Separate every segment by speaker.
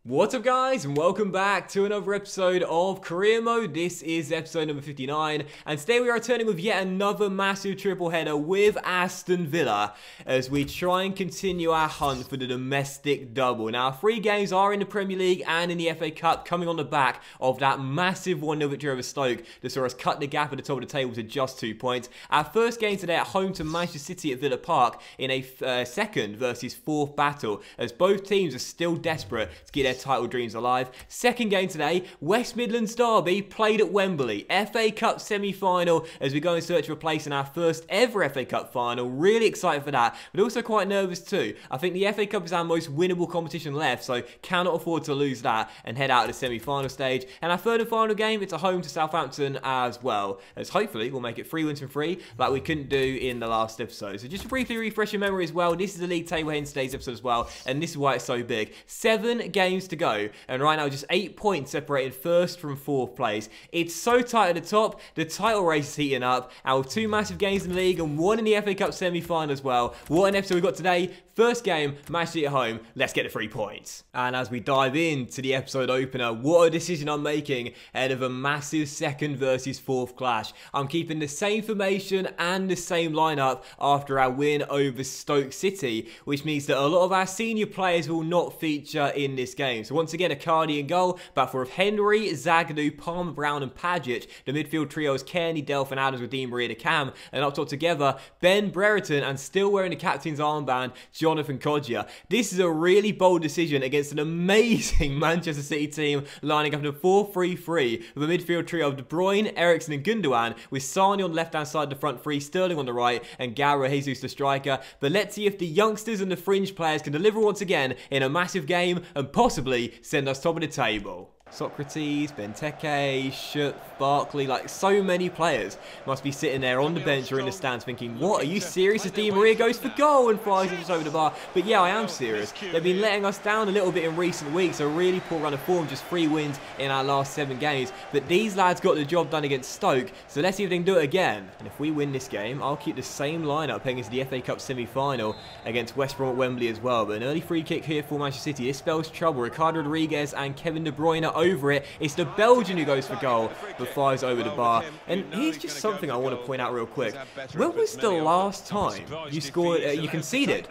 Speaker 1: What's up guys, and welcome back to another episode of Career Mode. This is episode number 59, and today we are returning with yet another massive triple header with Aston Villa as we try and continue our hunt for the domestic double. Now, 3 games are in the Premier League and in the FA Cup, coming on the back of that massive 1-0 victory over Stoke that saw us cut the gap at the top of the table to just 2 points. Our first game today at home to Manchester City at Villa Park in a second versus fourth battle, as both teams are still desperate to get their title dreams alive. Second game today, West Midlands derby played at Wembley. FA Cup semi-final as we go in search of a place in our first ever FA Cup final. Really excited for that, but also quite nervous too. I think the FA Cup is our most winnable competition left, so cannot afford to lose that and head out to the semi-final stage. And our third and final game, it's a home to Southampton as well, as hopefully we'll make it 3 wins from 3 like we couldn't do in the last episode. So just to briefly refresh your memory as well, this is the league table here in today's episode as well, and this is why it's so big. 7 games to go, and right now just 8 points separated first from fourth place. It's so tight at the top, the title race is heating up, and with 2 massive games in the league and 1 in the FA Cup semi-final as well. What an episode we've got today. First game, Manchester City at home. Let's get the 3 points. And as we dive into the episode opener, what a decision I'm making ahead of a massive second versus fourth clash. I'm keeping the same formation and the same lineup after our win over Stoke City, which means that a lot of our senior players will not feature in this game. So once again, a Cardi in goal, but for Henry, Zagadou, Palmer, Brown and Padgett. The midfield trio is Kearney, Delph and Adams with Di Maria to Cam, and up top together, Ben Brereton, and still wearing the captain's armband, Jonathan Kodjia. This is a really bold decision against an amazing Manchester City team lining up in a 4-3-3 with a midfield trio of De Bruyne, Eriksen and Gundogan, with Sane on the left-hand side of the front three, Sterling on the right, and Gabriel Jesus the striker. But let's see if the youngsters and the fringe players can deliver once again in a massive game and possibly send us top of the table. Socrates, Benteke, Schutt, Barkley, like so many players must be sitting there on the bench or in the stands thinking, what, are you serious as Di Maria goes for goal and flies it just over the bar? But yeah, I am serious. They've been letting us down a little bit in recent weeks, a really poor run of form, just 3 wins in our last 7 games. But these lads got the job done against Stoke, so let's see if they can do it again. And if we win this game, I'll keep the same lineup heading into the FA Cup semi-final against West Brom at Wembley as well. But an early free kick here for Manchester City. This spells trouble. Ricardo Rodriguez and Kevin De Bruyne over it. It's the Belgian who goes for goal, but fires over the bar. And here's just something I want to point out real quick. When was the last time you scored, you conceded?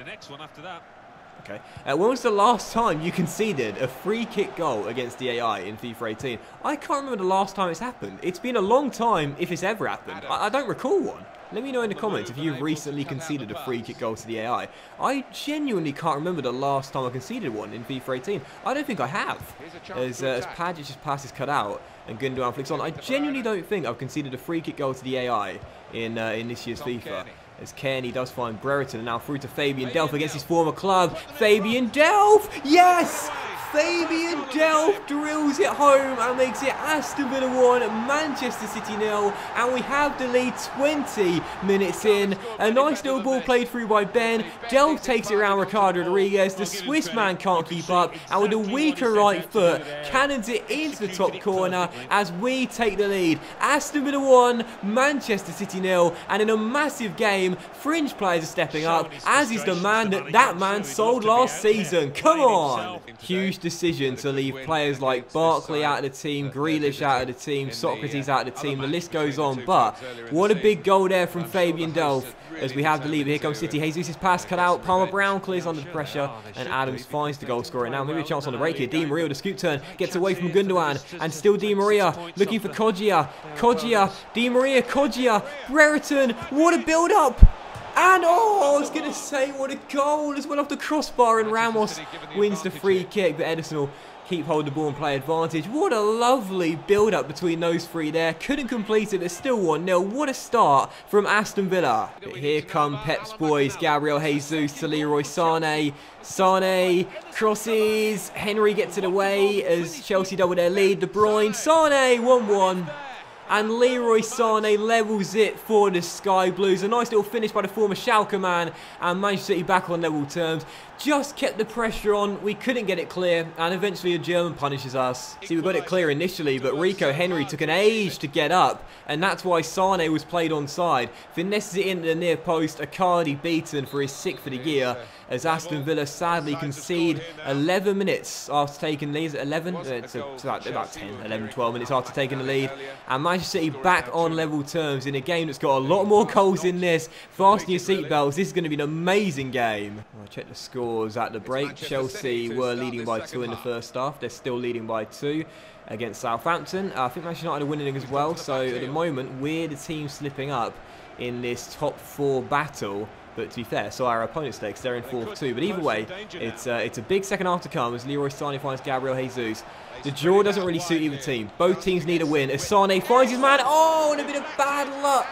Speaker 1: Okay. When was the last time you conceded a free kick goal against the AI in FIFA 18? I can't remember the last time it's happened. It's been a long time if it's ever happened. I don't recall one. Let me know in the comments if you've recently conceded a free kick goal to the AI. I genuinely can't remember the last time I conceded one in FIFA 18. I don't think I have. As Padgett's pass is cut out and Gundogan flicks on, I genuinely don't think I've conceded a free kick goal to the AI in this year's FIFA. As Kearney does find Brereton, and now through to Fabian Delph against his former club. Fabian Delph! Yes! Fabian Delph drills it home and makes it Aston Villa 1, Manchester City 0, and we have the lead 20 minutes in. A nice little ball played through by Ben. Delph takes it around Ricardo Rodriguez. The Swiss man can't keep up, and with a weaker right foot, cannons it into the top corner as we take the lead. Aston Villa 1, Manchester City 0, and in a massive game, fringe players are stepping up, as is the man that man sold last season. Come on! Huge decision to leave players like Barkley out of the team, Grealish out of the team, Socrates out of the team, the list goes on. But what a big goal there from Fabian Delph as we have the lead. Here comes City. Jesus' pass cut out, Palmer Brown clears under the pressure, and Adams finds the goal scorer. Now maybe a chance on the break here. Di Maria with a scoop turn, gets away from Gundogan, and still Di Maria looking for Kodjia. Di Maria, Kodjia, Brereton, what a build up! And oh, I was going to say, what a goal as well off the crossbar, and Ramos wins the free kick, but Ederson will keep hold of the ball and play advantage. What a lovely build-up between those 3 there. Couldn't complete it, but still 1-0. What a start from Aston Villa. But here come Pep's boys. Gabriel Jesus to Leroy Sane. Sane crosses. Henry gets it away as Chelsea double their lead. De Bruyne. Sane 1-1. And Leroy Sane levels it for the Sky Blues. A nice little finish by the former Schalke man, and Manchester City back on level terms. Just kept the pressure on, we couldn't get it clear, and eventually a German punishes us. See, we got it clear initially, but Rico Henry took an age to get up, and that's why Sane was played onside. Finesses it into the near post, Icardi beaten for his 6th of the year, as Aston Villa sadly concede 11 minutes after taking the lead. 11? It's about 10, 11, 12 minutes after taking the lead. And Manchester City back on level terms in a game that's got a lot more goals in this. Fasten your seatbelts. This is going to be an amazing game. I'll check the scores at the break. Chelsea were leading by 2 in the first half. They're still leading by 2 against Southampton. I think Manchester United are winning as well. So at the moment, we're the team slipping up in this top 4 battle. But to be fair, so our opponents today, because they're in 4th too. But either way, it's a big second half to come as Leroy Sané finds Gabriel Jesus. The draw doesn't really suit either team. Both teams need a win as Sané finds his man. Oh, and a bit of bad luck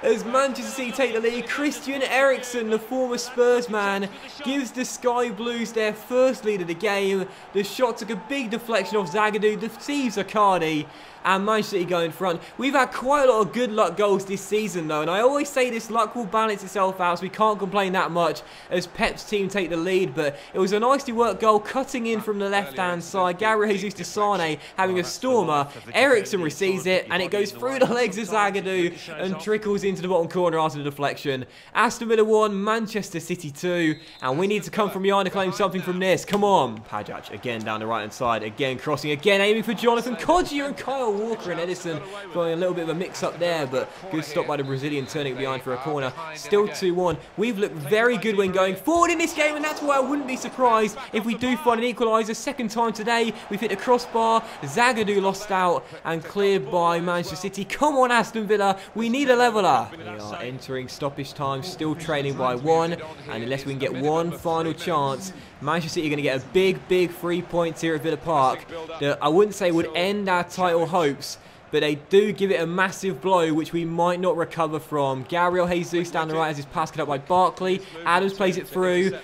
Speaker 1: as Manchester City take the lead. Christian Eriksen, the former Spurs man, gives the Sky Blues their first lead of the game. The shot took a big deflection off Zagadou, deceives Icardi, and Manchester City go in front. We've had quite a lot of good luck goals this season though, and I always say this luck will balance itself out, so we can't complain that much as Pep's team take the lead. But it was a nicely worked goal cutting in from the left-hand side. Gabriel Jesus to Sané having a stormer. Eriksen receives it, and it goes through the legs of Zagadou and trickles into the bottom corner after the deflection. Aston Villa 1, Manchester City 2, and we need to come from behind to claim something from this. Come on. Pajac again down the right-hand side, again crossing, again aiming for Jonathan Kodjia and Kyle Walker and Edison going a little bit of a mix-up there, but good stop by the Brazilian turning it behind for a corner. Still 2-1. We've looked very good when going forward in this game, and that's why I wouldn't be surprised if we do find an equaliser. Second time today, we've hit the crossbar. Zagadou lost out and cleared by Manchester City. Come on, Aston Villa, we need a leveller. We are entering stoppage time, still trailing by 1, and unless we can get one final chance, Manchester City are going to get a big 3 points here at Villa Park that I wouldn't say would end our title hopes, but they do give it a massive blow which we might not recover from. Gabriel Jesus down the right as his pass cut up by Barkley. Adams plays it through.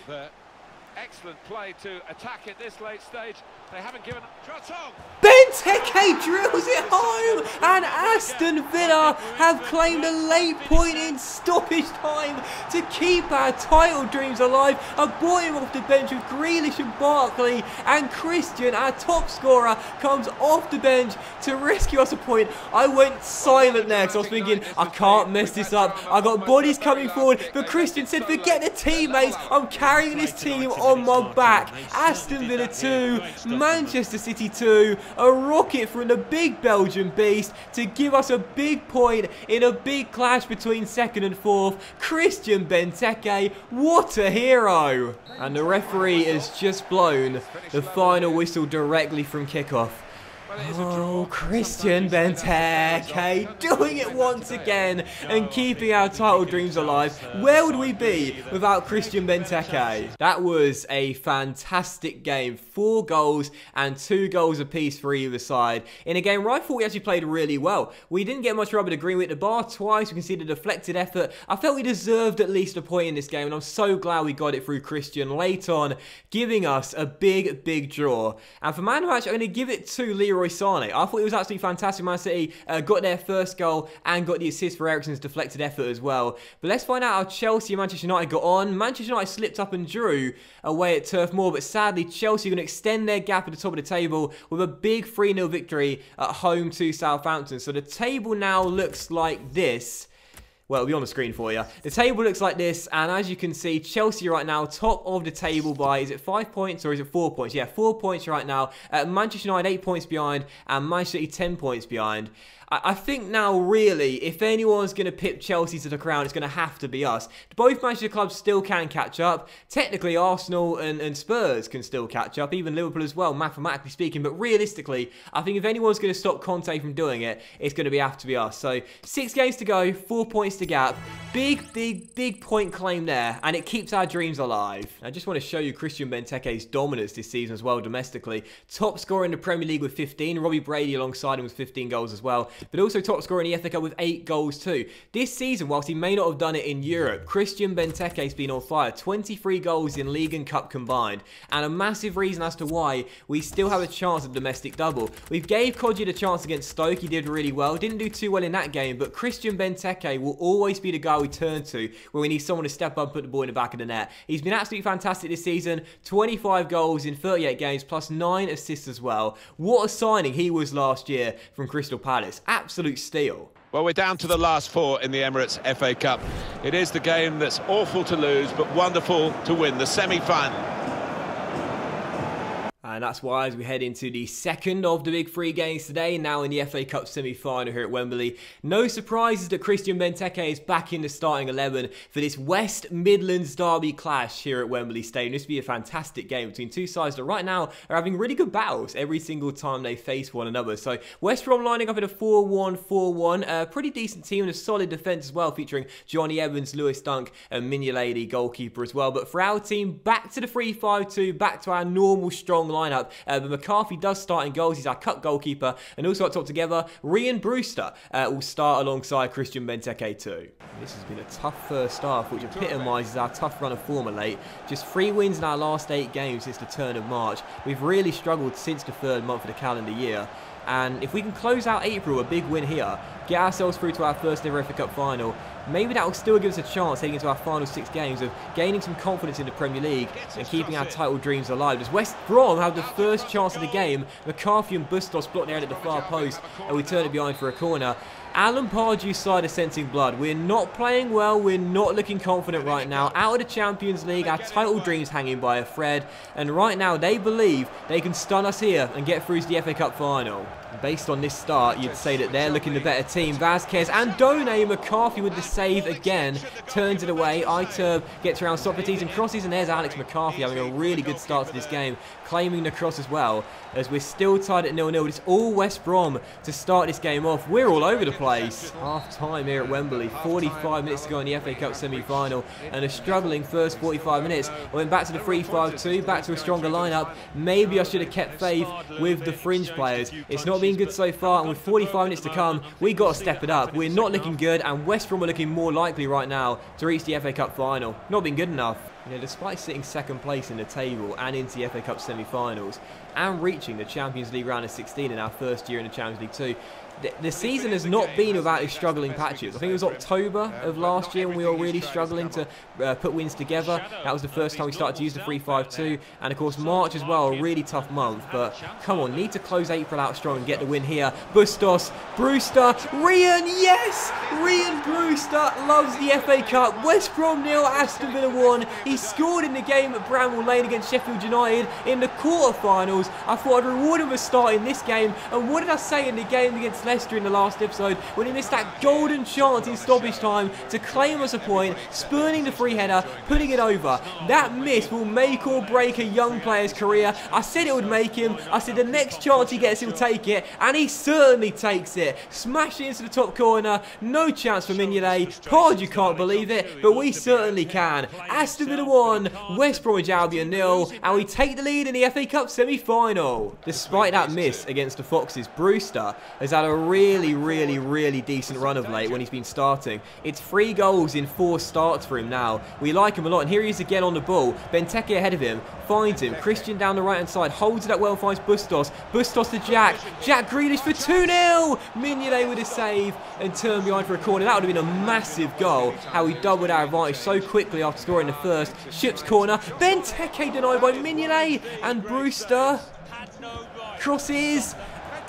Speaker 2: Excellent play to attack at this late stage. They haven't given up.
Speaker 1: Benteke drills it home, and Aston Villa have claimed a late point in stoppage time to keep our title dreams alive. I brought him off the bench with Grealish and Barkley, and Christian, our top scorer, comes off the bench to rescue us a point. I went silent there because I was thinking, I can't mess this up. I got bodies coming forward, but Christian said, forget the teammates, I'm carrying this team on my back. Aston Villa 2, Manchester City 2, a rocket from the big Belgian beast to give us a big point in a big clash between 2nd and 4th. Christian Benteke, what a hero! And the referee has just blown the final whistle directly from kickoff. Oh, Christian Benteke doing it once again and keeping our title dreams alive. Where would we be without Christian Benteke? That was a fantastic game. 4 goals and 2 goals apiece for either side in a game where I thought we actually played really well. We didn't get much rubber to green with the bar twice. We conceded a deflected effort. I felt we deserved at least a point in this game, and I'm so glad we got it through Christian late on, giving us a big draw. And for man of the match, I'm going to give it to Leroy Sané. I thought it was absolutely fantastic. Man City got their first goal and got the assist for Eriksen's deflected effort as well. But let's find out how Chelsea and Manchester United got on. Manchester United slipped up and drew away at Turf Moor, but sadly Chelsea are going to extend their gap at the top of the table with a big 3-0 victory at home to Southampton. So the table now looks like this. Well, it'll be on the screen for you. The table looks like this, and as you can see, Chelsea right now top of the table by, is it 5 points or is it 4 points? Yeah, 4 points right now. Manchester United 8 points behind, and Manchester City 10 points behind. I think now, really, if anyone's going to pip Chelsea to the crown, it's going to have to be us. Both Manchester clubs still can catch up. Technically, Arsenal and Spurs can still catch up, even Liverpool as well, mathematically speaking. But realistically, I think if anyone's going to stop Conte from doing it, it's going to have to be us. So, 6 games to go, 4 points to gap. Big point claim there, and it keeps our dreams alive. I just want to show you Christian Benteke's dominance this season as well domestically. Top scorer in the Premier League with 15. Robbie Brady alongside him with 15 goals as well, but also top scorer in the FA Cup with 8 goals too. This season, whilst he may not have done it in Europe, Christian Benteke's been on fire. 23 goals in League and Cup combined, and a massive reason as to why we still have a chance of domestic double. We gave Kodjia the chance against Stoke. He did really well. Didn't do too well in that game, but Christian Benteke will always be the guy we turn to when we need someone to step up and put the ball in the back of the net. He's been absolutely fantastic this season. 25 goals in 38 games, plus 9 assists as well. What a signing he was last year from Crystal Palace. Absolute steal.
Speaker 2: Well, we're down to the last 4 in the Emirates FA Cup. It is the game that's awful to lose, but wonderful to win, the semi-final.
Speaker 1: And that's why as we head into the second of the big 3 games today, now in the FA Cup semi-final here at Wembley. No surprises that Christian Benteke is back in the starting 11 for this West Midlands derby clash here at Wembley Stadium. This will be a fantastic game between two sides that right now are having really good battles every single time they face one another. So West Brom lining up in a 4-1-4-1. A pretty decent team and a solid defence as well, featuring Johnny Evans, Lewis Dunk and Mignolet, the goalkeeper as well. But for our team, back to the 3-5-2, back to our normal strong lineup. But McCarthy does start in goals. He's our cut goalkeeper. And also up top together, Ryan Brewster will start alongside Christian Benteke too. This has been a tough first half, which epitomises our tough run of form of late. Just 3 wins in our last 8 games since the turn of March. We've really struggled since the 3rd month of the calendar year. And if we can close out April, a big win here, get ourselves through to our first ever FA Cup final, maybe that will still give us a chance heading into our final 6 games of gaining some confidence in the Premier League and keeping our title dreams alive. As West Brom have the first chance of the game, McCarthy and Bustos block their head at the far post and we turn it behind for a corner. Alan Pardew's side is sensing blood. We're not playing well, we're not looking confident right now. Out of the Champions League, our title dreams hanging by a thread, and right now they believe they can stun us here and get through to the FA Cup final. Based on this start, you'd say that they're looking the better team. Vasquez and Done, McCarthy with the save again, turns it away. Iturb gets around Socrates and crosses, and there's Alex McCarthy having a really good start to this game, claiming the cross as well, as we're still tied at 0-0. It's all West Brom to start this game off. We're all over the place. Half time here at Wembley, 45 minutes to go in the FA Cup semi-final, and a struggling first 45 minutes. Went back to the 3-5-2, back to a stronger lineup. Maybe I should have kept faith with the fringe players. It's not been good so far, and with 45 minutes to come, we got to step it up. We're not looking good, and West Brom are looking more likely right now to reach the FA Cup final. Not been good enough. You know, despite sitting 2nd place in the table and into the FA Cup semi-finals and reaching the Champions League round of 16 in our first year in the Champions League too, the season has not been without its struggling patches. I think it was October of last year when we were really struggling to put wins together. That was the first time we started to use the 3-5-2, and of course March as well, a really tough month. But come on, need to close April out strong and get the win here. Bustos, Brewster, Ryan, yes! Ryan Brewster loves the FA Cup. West Brom 0, Aston Villa 1. He scored in the game at Bramall Lane against Sheffield United in the quarter-finals. I thought I'd reward him for starting this game, and what did I say in the game against Leicester in the last episode when he missed that golden chance in stoppage time to claim us a point, spurning the free header, putting it over. That miss will make or break a young player's career. I said it would make him. I said the next chance he gets, he'll take it, and he certainly takes it. Smash it into the top corner. No chance for Mignolet. Pardew can't believe it, but we certainly can. Aston Villa 1, West Bromwich Albion 0, and we take the lead in the FA Cup semi-final. Despite that miss against the Foxes, Brewster has had a really decent run of late when he's been starting. It's 3 goals in 4 starts for him now. We like him a lot, and here he is again on the ball. Benteke ahead of him, finds him. Christian down the right-hand side, holds it up well, finds Bustos. Bustos to Jack. Jack Grealish for 2-0. Mignolet with a save and turn behind for a corner. That would have been a massive goal. How he doubled our advantage so quickly after scoring the first. Ships corner. Benteke denied by Mignolet, and Brewster crosses.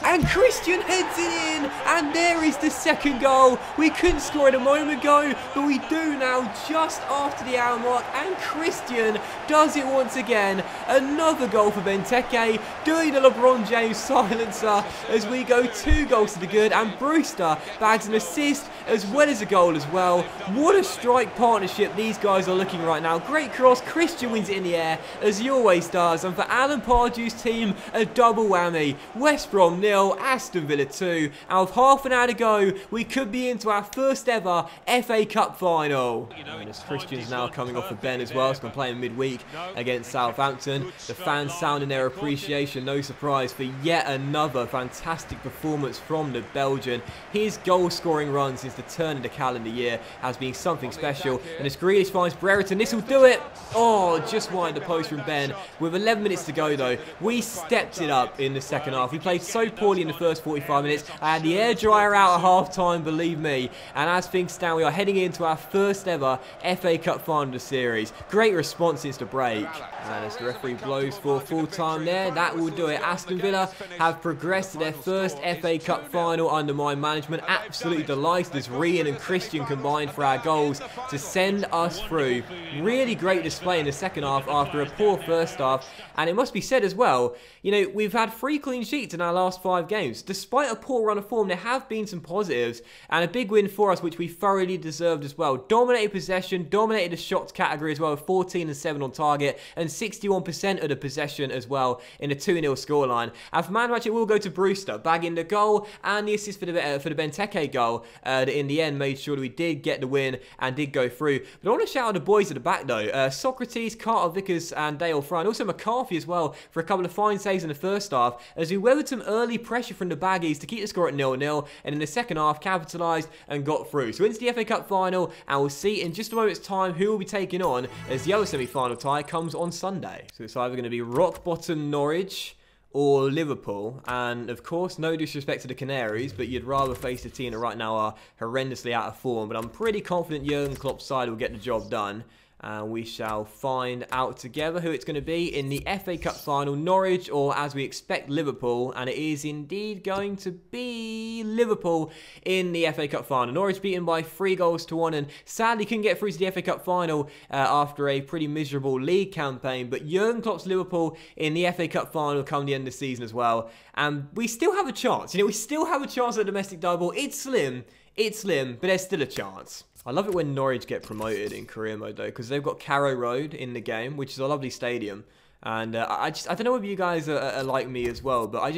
Speaker 1: And Christian heads it in, and there is the second goal. We couldn't score it a moment ago, but we do now just after the hour mark, and Christian does it once again. Another goal for Benteke, doing the LeBron James silencer as we go 2 goals to the good, and Brewster bags an assist as well as a goal as well. What a strike partnership these guys are looking right now. Great cross, Christian wins it in the air, as he always does, and for Alan Pardew's team, a double whammy. West Brom 0, Aston Villa 2, and with half an hour to go, we could be into our first ever FA Cup final. And as Christian's now coming off the bench as well, so I'm playing midweek against Southampton. The fans sounding their appreciation, no surprise, for yet another fantastic performance from the Belgian. His goal-scoring run since the turn of the calendar year has been something special, and as Grealish finds Brereton, this will do it. Oh, just wide the post from Ben. With 11 minutes to go though, we stepped it up in the second half. We played so poorly poorly in the first 45 minutes. I had the air dryer out at half-time, believe me. And as things stand, we are heading into our first ever FA Cup final of the series. Great response since the break. And as the referee blows for full-time there, that will do it. Aston Villa have progressed to their first FA Cup final under my management. Absolutely delighted as Rian and Christian combined for our goals to send us through. Really great display in the second half after a poor first half. And it must be said as well, you know, we've had 3 clean sheets in our last 5 games. Despite a poor run of form, there have been some positives and a big win for us, which we thoroughly deserved as well. Dominated possession, dominated the shots category as well, 14 and 7 on target, and 61% of the possession as well in the 2-0 scoreline. And for man match, it will go to Brewster, bagging the goal and the assist for the Benteke goal that in the end made sure that we did get the win and did go through. But I want to shout out the boys at the back though. Socrates, Carter, Vickers and Dale Fry, and also McCarthy as well for a couple of fine saves in the first half as we weathered some early pressure from the baggies to keep the score at 0-0, and in the second half capitalised and got through. So into the FA Cup final, and we'll see in just a moment's time who will be taking on as the other semi-final tie comes on Sunday. So it's either going to be rock bottom Norwich or Liverpool, and of course no disrespect to the Canaries, but you'd rather face a team that right now are horrendously out of form. But I'm pretty confident Jurgen Klopp's side will get the job done. And we shall find out together who it's going to be in the FA Cup final, Norwich, or as we expect, Liverpool. And it is indeed going to be Liverpool in the FA Cup final. Norwich beaten by 3-1, and sadly couldn't get through to the FA Cup final after a pretty miserable league campaign. But Jurgen Klopp's Liverpool in the FA Cup final come the end of the season as well. And we still have a chance. You know, we still have a chance at a domestic double. It's slim, but there's still a chance. I love it when Norwich get promoted in career mode though, because they've got Carrow Road in the game, which is a lovely stadium. And I don't know if you guys are like me as well, but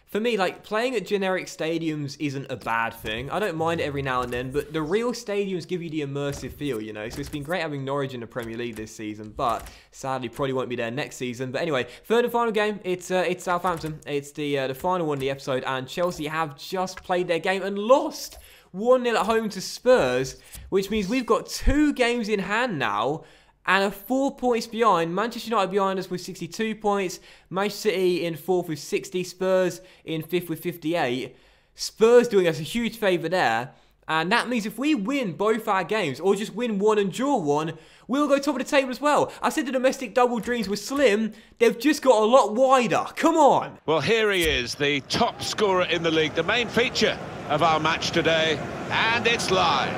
Speaker 1: for me, like, playing at generic stadiums isn't a bad thing. I don't mind it every now and then, but the real stadiums give you the immersive feel, you know? So it's been great having Norwich in the Premier League this season, but sadly probably won't be there next season. But anyway, third and final game, it's Southampton. It's the final one of the episode, and Chelsea have just played their game and lost 1-0 at home to Spurs, which means we've got 2 games in hand now and are 4 points behind. Manchester United behind us with 62 points, Manchester City in 4th with 60, Spurs in 5th with 58. Spurs doing us a huge favour there, and that means if we win both our games or just win one and draw one, we'll go top of the table as well. I said the domestic double dreams were slim. They've just got a lot wider. Come on.
Speaker 2: Well, here he is, the top scorer in the league, the main feature of our match today, and it's live.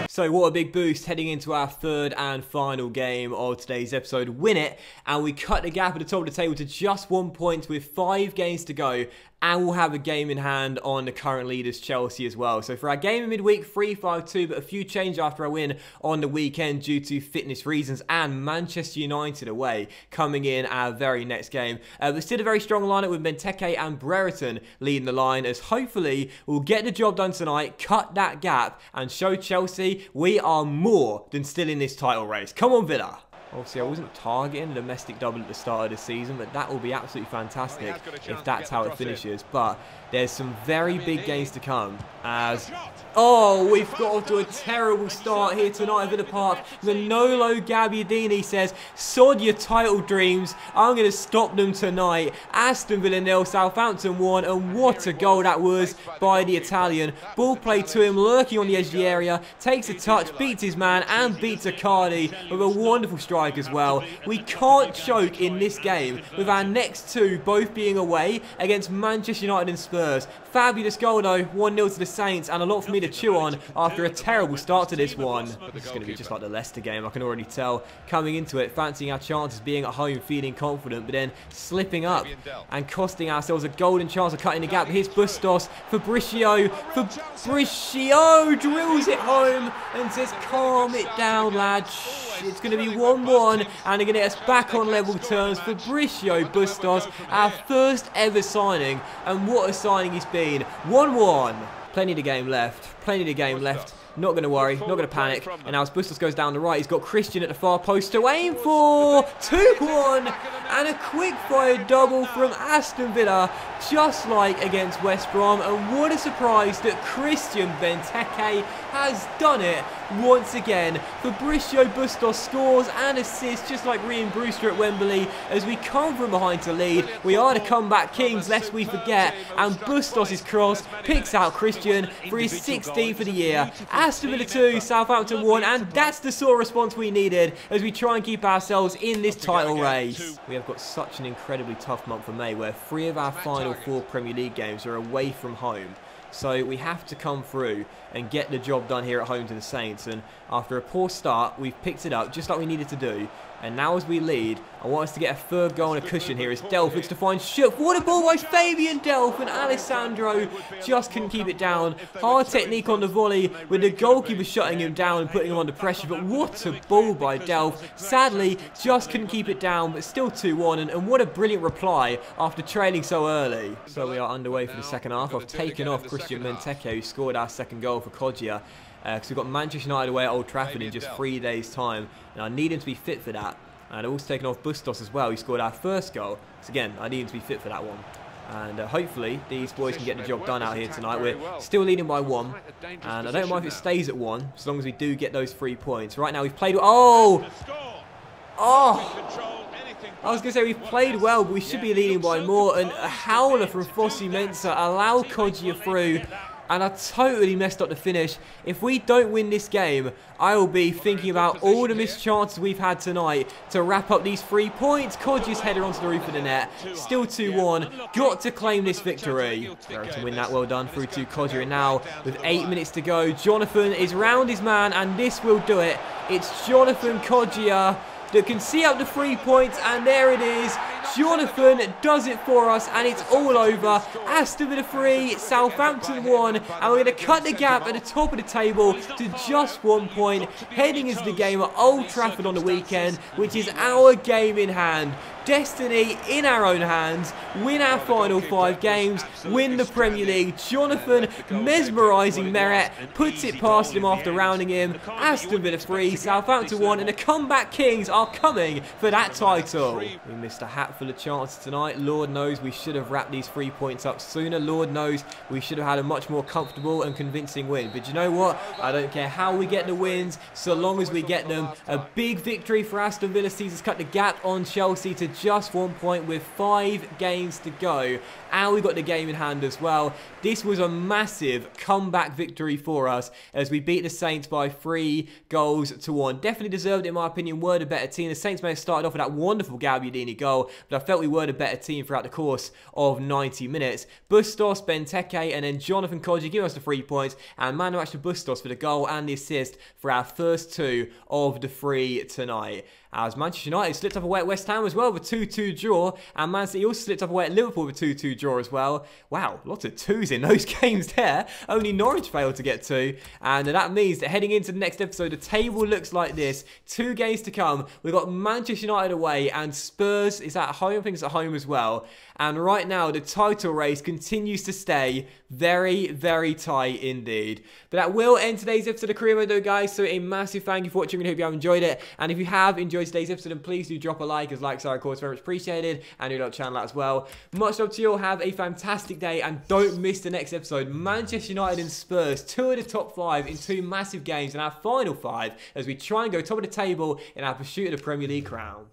Speaker 1: So what a big boost heading into our third and final game of today's episode. Win it, and we cut the gap at the top of the table to just 1 point with 5 games to go. And we'll have a game in hand on the current leaders, Chelsea, as well. So for our game in midweek, 3-5-2, but a few changes after our win on the weekend due to fitness reasons, and Manchester United away coming in our very next game. But still a very strong lineup with Benteke and Brereton leading the line, as hopefully we'll get the job done tonight, cut that gap, and show Chelsea we are more than still in this title race. Come on, Villa. Obviously, I wasn't targeting the domestic double at the start of the season, but that will be absolutely fantastic if that's how it finishes. But there's some very big games to come as... Oh, we've got off to a terrible start here tonight at Villa Park. Manolo Gabbiadini says, sod your title dreams, I'm going to stop them tonight. Aston Villa 0, Southampton 1, and what a goal that was by the Italian. Ball played to him, lurking on the edge of the area, takes a touch, beats his man, and beats Icardi with a wonderful strike as well. We can't choke in this game with our next 2 both being away against Manchester United and Spurs. Fabulous goal though, 1-0 to the Saints, and a lot for me to chew on after a terrible start to this one. This is going to be just like the Leicester game, I can already tell. Coming into it, fancying our chances, being at home, feeling confident, but then slipping up and costing ourselves a golden chance of cutting the gap. Here's Bustos, Fabricio drills it home and says, calm it down, lad. It's going to be 1-1, and they're going to get us back on level terms. Fabricio Bustos, our first ever signing, and what a signing he's been. 1-1. Plenty of the game left. Not going to worry, not going to panic. And now as Bustos goes down the right, he's got Christian at the far post to aim for. 2-1, and a quick fire double from Aston Villa, just like against West Brom. And what a surprise that Christian Benteke has done it once again. Fabricio Bustos scores and assists just like Ryan Brewster at Wembley as we come from behind to lead. We are the comeback kings, lest we forget, and Bustos' cross picks out Christian for his 16th of the year. Aston Villa 2, Southampton 1, and that's the sort of response we needed as we try and keep ourselves in this title race. We have got such an incredibly tough month of May where 3 of our final 4 Premier League games are away from home. So we have to come through and get the job done here at home to the Saints. And after a poor start, we've picked it up just like we needed to do. And now as we lead, I want us to get a third goal and a cushion here as Delph looks to find Shook. What a ball by Fabian Delph, and Alessandro just couldn't keep it down. Hard technique on the volley with the goalkeeper shutting him down and putting him under pressure. But what a ball by Delph. Sadly, just couldn't keep it down, but still 2-1. And what a brilliant reply after trailing so early. So we are underway for the second half. I've taken off Christian Benteke, who scored our second goal for Kodjia. Because we've got Manchester United away at Old Trafford in just 3 days' time. And I need him to be fit for that. And I've also taken off Bustos as well. He scored our first goal. So again, I need him to be fit for that one. And hopefully these boys can get the job done out here tonight. We're still leading by 1. And I don't mind if it stays at 1, as long as we do get those 3 points. Right now we've played... Oh! Oh! I was going to say we've played well, but we should be leading by more. And a howler from Fossi Mensah allowed Kodjia through. And I totally messed up the finish. If we don't win this game, I will be thinking about all the missed chances we've had tonight to wrap up these 3 points. Kodjia's header onto the roof of the net. Still 2-1. Got to claim this victory. To win that, well done. Through to Kodjia. And now, with 8 minutes to go, Jonathan is round his man, and this will do it. It's Jonathan Kodjia that can see up the 3 points, and there it is. Jonathan does it for us, and it's all over. Aston Villa 3, Southampton 1, and we're going to cut the gap at the top of the table to just 1 point, heading into the game at Old Trafford on the weekend, which is our game in hand. Destiny in our own hands, win our final 5 games, win the Premier League. Jonathan, mesmerising merit, puts it past him after rounding him. Aston Villa 3, Southampton 1, and the comeback kings are coming for that title. We missed a hatful of chances tonight. Lord knows we should have wrapped these 3 points up sooner. Lord knows we should have had a much more comfortable and convincing win. But you know what? I don't care how we get the wins, so long as we get them. A big victory for Aston Villa sees us cut the gap on Chelsea to just 1 point with 5 games to go. And we got the game in hand as well. This was a massive comeback victory for us as we beat the Saints by 3 goals to 1. Definitely deserved it in my opinion. Were the better team. The Saints may have started off with that wonderful Gabbiadini goal, but I felt we were the better team throughout the course of 90 minutes. Bustos, Benteke, and then Jonathan Kodjia giving us the 3 points, and man of match to Bustos for the goal and the assist for our first 2 of the 3 tonight. As Manchester United slipped up away at West Ham as well with a 2-2 draw, and Man City also slipped up away at Liverpool with a 2-2 draw as well. Wow, lots of 2s in those games there. Only Norwich failed to get 2, and that means that heading into the next episode, the table looks like this. 2 games to come. We've got Manchester United away, and Spurs is at home. I think it's at home as well. And right now, the title race continues to stay very, very tight indeed. But that will end today's episode of Career Mode though, guys. So a massive thank you for watching, and I hope you have enjoyed it. And if you have enjoyed today's episode, then please do drop a like, as likes are of course very much appreciated. And do like the channel out as well. Much love to you all. Have a fantastic day, and don't miss the next episode. Manchester United and Spurs, 2 of the top 5 in 2 massive games, and our final 5 as we try and go top of the table in our pursuit of the Premier League crown.